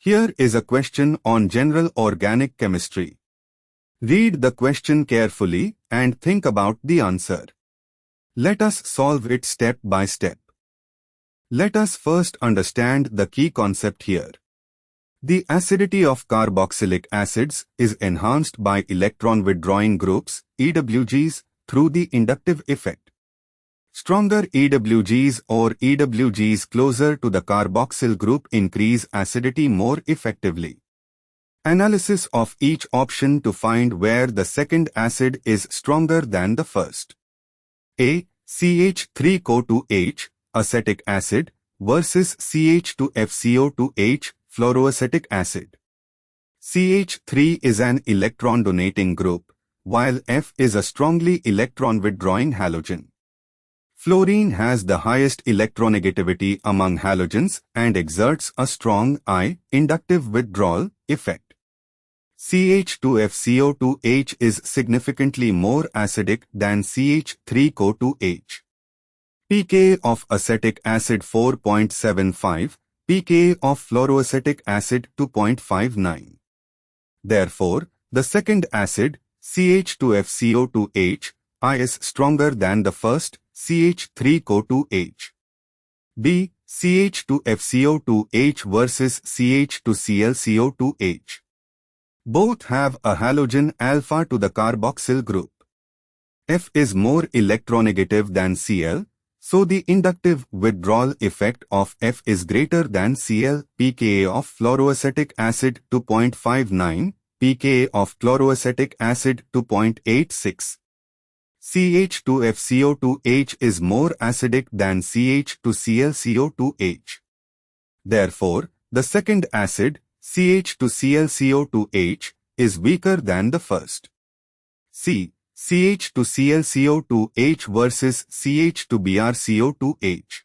Here is a question on general organic chemistry. Read the question carefully and think about the answer. Let us solve it step by step. Let us first understand the key concept here. The acidity of carboxylic acids is enhanced by electron-withdrawing groups, EWGs, through the inductive effect. Stronger EWGs or EWGs closer to the carboxyl group increase acidity more effectively. Analysis of each option to find where the second acid is stronger than the first. A. CH3CO2H, acetic acid, versus CH2FCO2H, fluoroacetic acid. CH3 is an electron-donating group, while F is a strongly electron-withdrawing halogen. Fluorine has the highest electronegativity among halogens and exerts a strong inductive withdrawal effect. CH2FCO2H is significantly more acidic than CH3CO2H. pK of acetic acid 4.75, pK of fluoroacetic acid 2.59. Therefore, the second acid, CH2FCO2H, is stronger than the first, CH3CO2H. B. CH2FCO2H versus CH2ClCO2H. Both have a halogen alpha to the carboxyl group. F is more electronegative than Cl, so the inductive withdrawal effect of F is greater than Cl. pKa of fluoroacetic acid 2.59, pKa of chloroacetic acid 2.86. CH2FCO2H is more acidic than CH2ClCO2H. Therefore, the second acid, CH2ClCO2H, is weaker than the first. C. CH2ClCO2H versus CH2BrCO2H.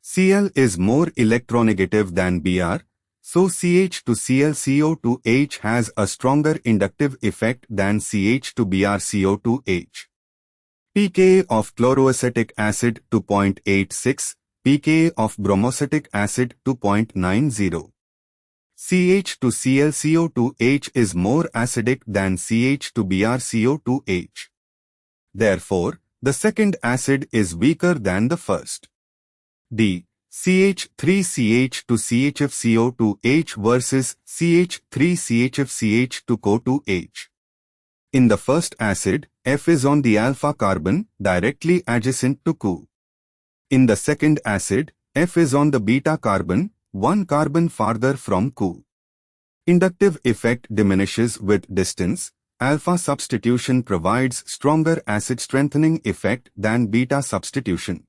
Cl is more electronegative than Br, so CH2ClCO2H has a stronger inductive effect than CH2BrCO2H. pK of chloroacetic acid 2.86, pK of bromoacetic acid 2.90. CH2ClCO2H is more acidic than CH2BrCO2H. Therefore, the second acid is weaker than the first. D. CH3CH2CHFCO2H versus CH3CHFCH2CO2H. In the first acid, F is on the alpha carbon, directly adjacent to Co. In the second acid, F is on the beta carbon, one carbon farther from Co. Inductive effect diminishes with distance. Alpha substitution provides stronger acid strengthening effect than beta substitution.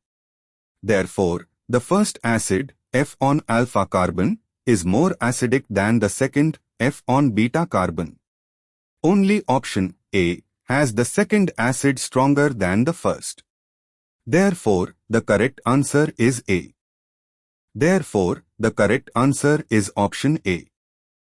Therefore, the first acid, F on alpha carbon, is more acidic than the second, F on beta carbon. Only option A has the second acid stronger than the first. Therefore, the correct answer is A. Therefore, the correct answer is option A.